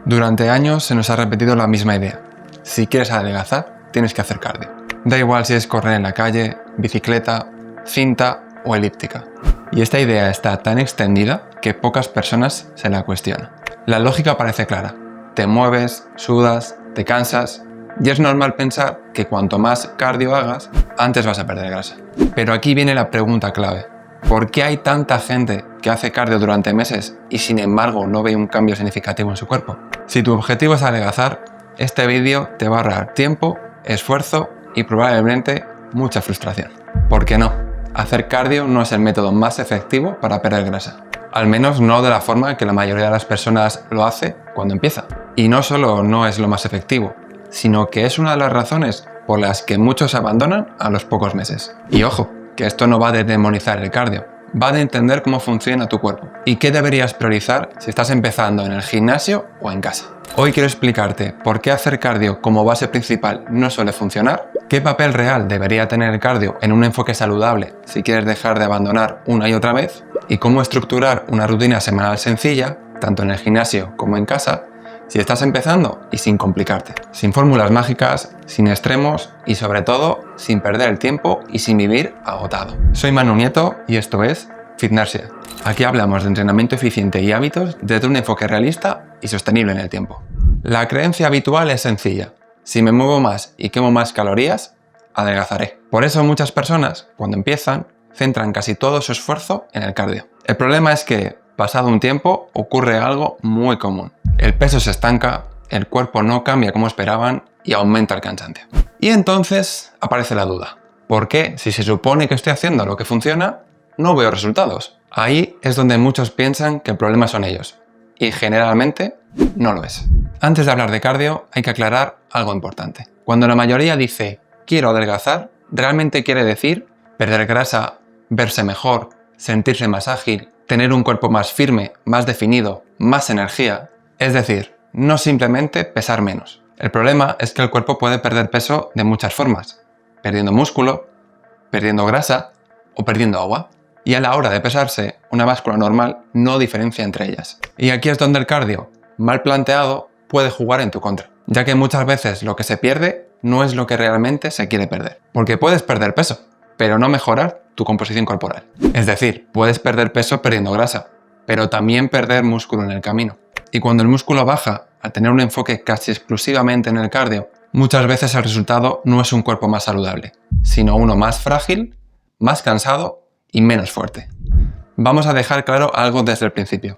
Durante años se nos ha repetido la misma idea. Si quieres adelgazar, tienes que hacer cardio. Da igual si es correr en la calle, bicicleta, cinta o elíptica. Y esta idea está tan extendida que pocas personas se la cuestionan. La lógica parece clara. Te mueves, sudas, te cansas y es normal pensar que cuanto más cardio hagas, antes vas a perder grasa. Pero aquí viene la pregunta clave. ¿Por qué hay tanta gente que hace cardio durante meses y sin embargo no ve un cambio significativo en su cuerpo? Si tu objetivo es adelgazar, este vídeo te va a ahorrar tiempo, esfuerzo y probablemente mucha frustración. ¿Por qué no? Hacer cardio no es el método más efectivo para perder grasa. Al menos no de la forma que la mayoría de las personas lo hace cuando empieza. Y no solo no es lo más efectivo, sino que es una de las razones por las que muchos abandonan a los pocos meses. Y ojo, que esto no va de demonizar el cardio, va de entender cómo funciona tu cuerpo y qué deberías priorizar si estás empezando en el gimnasio o en casa. Hoy quiero explicarte por qué hacer cardio como base principal no suele funcionar, qué papel real debería tener el cardio en un enfoque saludable si quieres dejar de abandonar una y otra vez, y cómo estructurar una rutina semanal sencilla, tanto en el gimnasio como en casa, si estás empezando y sin complicarte, sin fórmulas mágicas, sin extremos y sobre todo sin perder el tiempo y sin vivir agotado. Soy Manu Nieto y esto es Fitnersia. Aquí hablamos de entrenamiento eficiente y hábitos desde un enfoque realista y sostenible en el tiempo. La creencia habitual es sencilla. Si me muevo más y quemo más calorías, adelgazaré. Por eso muchas personas, cuando empiezan, centran casi todo su esfuerzo en el cardio. El problema es que, pasado un tiempo, ocurre algo muy común. El peso se estanca, el cuerpo no cambia como esperaban y aumenta el cansancio. Y entonces aparece la duda. ¿Por qué, si se supone que estoy haciendo lo que funciona, no veo resultados? Ahí es donde muchos piensan que el problema son ellos. Y generalmente no lo es. Antes de hablar de cardio, hay que aclarar algo importante. Cuando la mayoría dice quiero adelgazar, realmente quiere decir perder grasa, verse mejor, sentirse más ágil, tener un cuerpo más firme, más definido, más energía. Es decir, no simplemente pesar menos. El problema es que el cuerpo puede perder peso de muchas formas, perdiendo músculo, perdiendo grasa o perdiendo agua. Y a la hora de pesarse, una báscula normal no diferencia entre ellas. Y aquí es donde el cardio, mal planteado, puede jugar en tu contra, ya que muchas veces lo que se pierde no es lo que realmente se quiere perder. Porque puedes perder peso, pero no mejorar tu composición corporal. Es decir, puedes perder peso perdiendo grasa, pero también perder músculo en el camino. Y cuando el músculo baja, al tener un enfoque casi exclusivamente en el cardio, muchas veces el resultado no es un cuerpo más saludable, sino uno más frágil, más cansado y menos fuerte. Vamos a dejar claro algo desde el principio.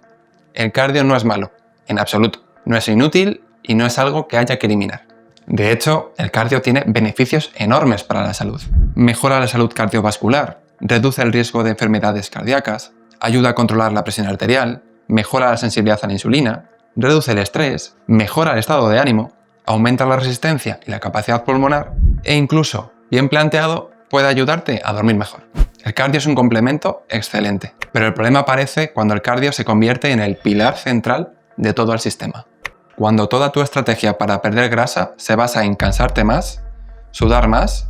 El cardio no es malo, en absoluto. No es inútil y no es algo que haya que eliminar. De hecho, el cardio tiene beneficios enormes para la salud. Mejora la salud cardiovascular, reduce el riesgo de enfermedades cardíacas, ayuda a controlar la presión arterial, mejora la sensibilidad a la insulina, reduce el estrés, mejora el estado de ánimo, aumenta la resistencia y la capacidad pulmonar e incluso, bien planteado, puede ayudarte a dormir mejor. El cardio es un complemento excelente, pero el problema aparece cuando el cardio se convierte en el pilar central de todo el sistema. Cuando toda tu estrategia para perder grasa se basa en cansarte más, sudar más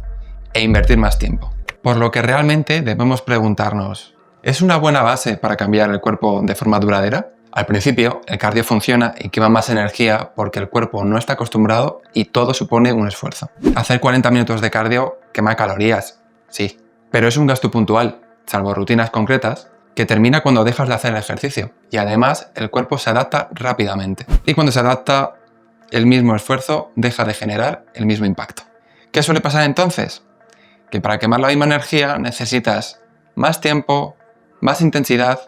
e invertir más tiempo. Por lo que realmente debemos preguntarnos, ¿es una buena base para cambiar el cuerpo de forma duradera? Al principio, el cardio funciona y quema más energía porque el cuerpo no está acostumbrado y todo supone un esfuerzo. Hacer 40 minutos de cardio quema calorías, sí, pero es un gasto puntual, salvo rutinas concretas, que termina cuando dejas de hacer el ejercicio y además el cuerpo se adapta rápidamente. Y cuando se adapta, el mismo esfuerzo deja de generar el mismo impacto. ¿Qué suele pasar entonces? Que para quemar la misma energía necesitas más tiempo, más intensidad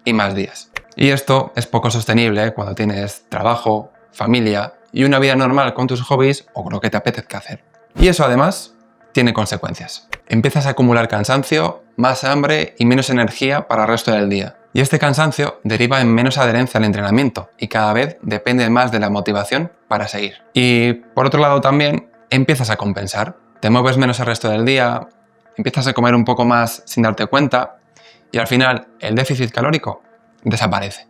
y más días. Y esto es poco sostenible cuando tienes trabajo, familia y una vida normal con tus hobbies o con lo que te apetezca hacer. Y eso además tiene consecuencias. Empiezas a acumular cansancio, más hambre y menos energía para el resto del día. Y este cansancio deriva en menos adherencia al entrenamiento y cada vez depende más de la motivación para seguir. Y por otro lado también empiezas a compensar. Te mueves menos el resto del día, empiezas a comer un poco más sin darte cuenta y al final el déficit calórico desaparece.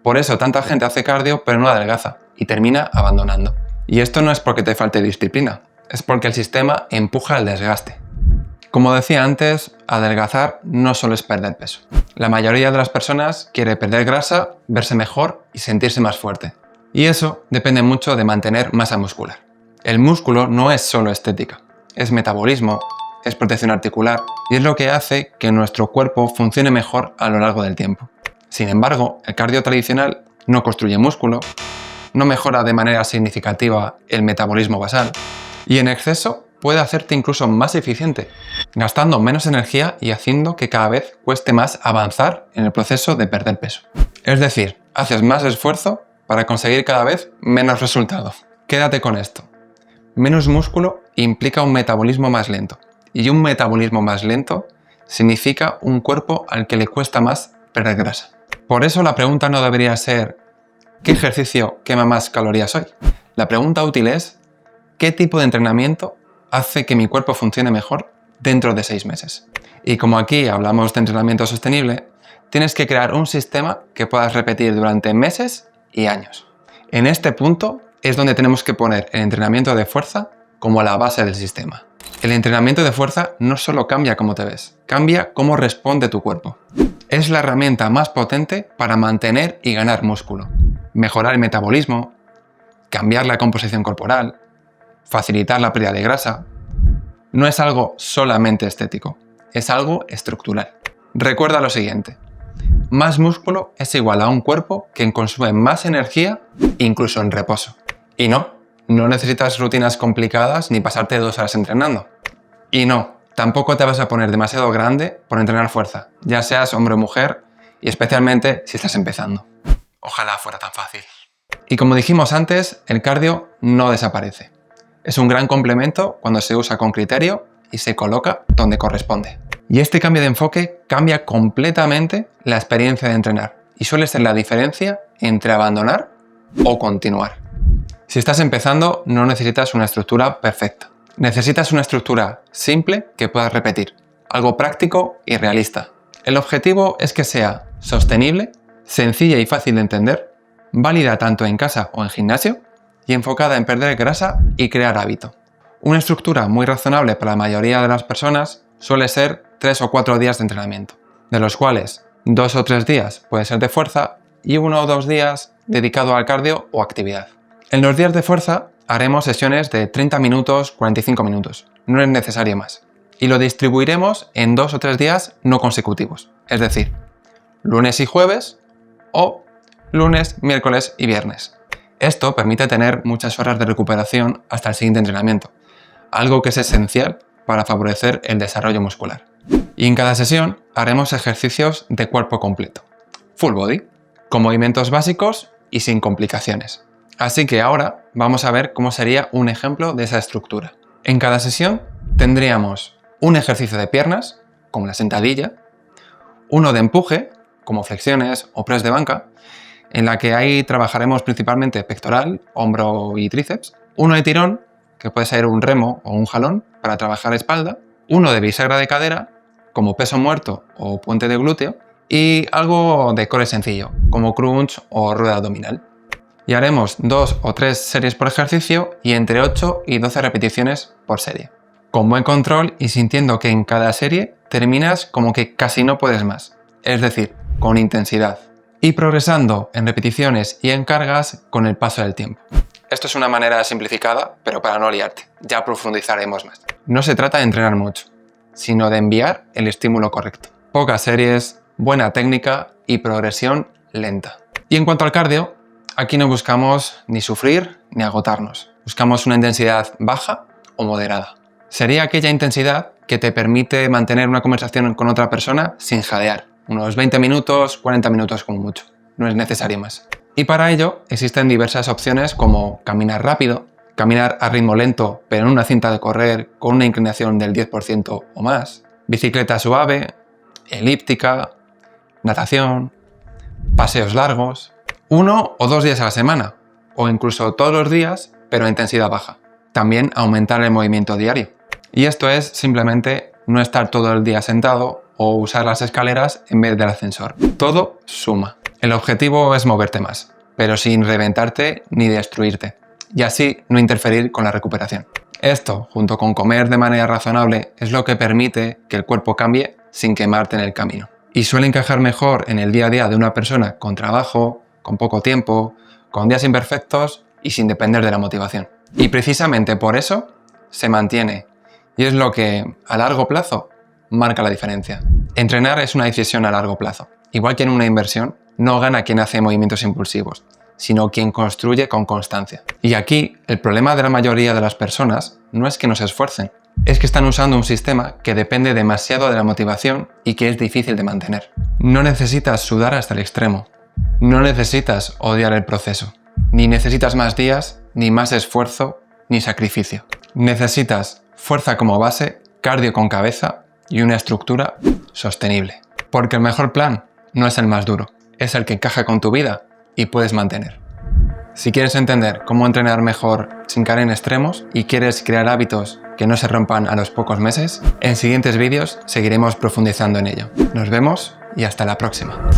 Por eso tanta gente hace cardio pero no adelgaza y termina abandonando. Y esto no es porque te falte disciplina, es porque el sistema empuja el desgaste. Como decía antes, adelgazar no solo es perder peso. La mayoría de las personas quiere perder grasa, verse mejor y sentirse más fuerte. Y eso depende mucho de mantener masa muscular. El músculo no es solo estética, es metabolismo, es protección articular y es lo que hace que nuestro cuerpo funcione mejor a lo largo del tiempo. Sin embargo, el cardio tradicional no construye músculo, no mejora de manera significativa el metabolismo basal y en exceso puede hacerte incluso más eficiente, gastando menos energía y haciendo que cada vez cueste más avanzar en el proceso de perder peso. Es decir, haces más esfuerzo para conseguir cada vez menos resultado. Quédate con esto. Menos músculo implica un metabolismo más lento, y un metabolismo más lento significa un cuerpo al que le cuesta más perder grasa. Por eso la pregunta no debería ser ¿qué ejercicio quema más calorías hoy? La pregunta útil es ¿qué tipo de entrenamiento hace que mi cuerpo funcione mejor dentro de 6 meses? Y como aquí hablamos de entrenamiento sostenible, tienes que crear un sistema que puedas repetir durante meses y años. En este punto es donde tenemos que poner el entrenamiento de fuerza como la base del sistema. El entrenamiento de fuerza no solo cambia cómo te ves, cambia cómo responde tu cuerpo. Es la herramienta más potente para mantener y ganar músculo, mejorar el metabolismo, cambiar la composición corporal, facilitar la pérdida de grasa. No es algo solamente estético, es algo estructural. Recuerda lo siguiente: más músculo es igual a un cuerpo que consume más energía incluso en reposo. Y no necesitas rutinas complicadas ni pasarte 2 horas entrenando. Y no, tampoco te vas a poner demasiado grande por entrenar fuerza, ya seas hombre o mujer y especialmente si estás empezando. Ojalá fuera tan fácil. Y como dijimos antes, el cardio no desaparece. Es un gran complemento cuando se usa con criterio y se coloca donde corresponde. Y este cambio de enfoque cambia completamente la experiencia de entrenar y suele ser la diferencia entre abandonar o continuar. Si estás empezando, no necesitas una estructura perfecta. Necesitas una estructura simple que puedas repetir, algo práctico y realista. El objetivo es que sea sostenible, sencilla y fácil de entender, válida tanto en casa o en gimnasio y enfocada en perder grasa y crear hábito. Una estructura muy razonable para la mayoría de las personas suele ser 3 o 4 días de entrenamiento, de los cuales 2 o 3 días puede ser de fuerza y 1 o 2 días dedicado al cardio o actividad. En los días de fuerza haremos sesiones de 30 minutos, 45 minutos, no es necesario más. Y lo distribuiremos en 2 o 3 días no consecutivos, es decir, lunes y jueves o lunes, miércoles y viernes. Esto permite tener muchas horas de recuperación hasta el siguiente entrenamiento, algo que es esencial para favorecer el desarrollo muscular. Y en cada sesión haremos ejercicios de cuerpo completo, full body, con movimientos básicos y sin complicaciones. Así que ahora vamos a ver cómo sería un ejemplo de esa estructura. En cada sesión tendríamos un ejercicio de piernas, como la sentadilla, uno de empuje, como flexiones o press de banca, en la que ahí trabajaremos principalmente pectoral, hombro y tríceps, uno de tirón, que puede ser un remo o un jalón para trabajar espalda, uno de bisagra de cadera, como peso muerto o puente de glúteo, y algo de core sencillo, como crunch o rueda abdominal. Y haremos 2 o 3 series por ejercicio y entre 8 y 12 repeticiones por serie. Con buen control y sintiendo que en cada serie terminas como que casi no puedes más, es decir, con intensidad. Y progresando en repeticiones y en cargas con el paso del tiempo. Esto es una manera simplificada, pero para no liarte, ya profundizaremos más. No se trata de entrenar mucho, sino de enviar el estímulo correcto. Pocas series, buena técnica y progresión lenta. Y en cuanto al cardio, aquí no buscamos ni sufrir ni agotarnos. Buscamos una intensidad baja o moderada. Sería aquella intensidad que te permite mantener una conversación con otra persona sin jadear. Unos 20 minutos, 40 minutos como mucho. No es necesario más. Y para ello existen diversas opciones como caminar rápido, caminar a ritmo lento pero en una cinta de correr con una inclinación del 10% o más, bicicleta suave, elíptica, natación, paseos largos, 1 o 2 días a la semana, o incluso todos los días, pero a intensidad baja. También aumentar el movimiento diario. Y esto es simplemente no estar todo el día sentado o usar las escaleras en vez del ascensor. Todo suma. El objetivo es moverte más, pero sin reventarte ni destruirte, y así no interferir con la recuperación. Esto, junto con comer de manera razonable, es lo que permite que el cuerpo cambie sin quemarte en el camino. Y suele encajar mejor en el día a día de una persona con trabajo, con poco tiempo, con días imperfectos y sin depender de la motivación. Y precisamente por eso se mantiene, y es lo que a largo plazo marca la diferencia. Entrenar es una decisión a largo plazo. Igual que en una inversión, no gana quien hace movimientos impulsivos, sino quien construye con constancia. Y aquí, el problema de la mayoría de las personas no es que no se esfuercen, es que están usando un sistema que depende demasiado de la motivación y que es difícil de mantener. No necesitas sudar hasta el extremo, no necesitas odiar el proceso, ni necesitas más días, ni más esfuerzo, ni sacrificio. Necesitas fuerza como base, cardio con cabeza y una estructura sostenible. Porque el mejor plan no es el más duro, es el que encaja con tu vida y puedes mantener. Si quieres entender cómo entrenar mejor sin caer en extremos y quieres crear hábitos que no se rompan a los pocos meses, en siguientes vídeos seguiremos profundizando en ello. Nos vemos y hasta la próxima.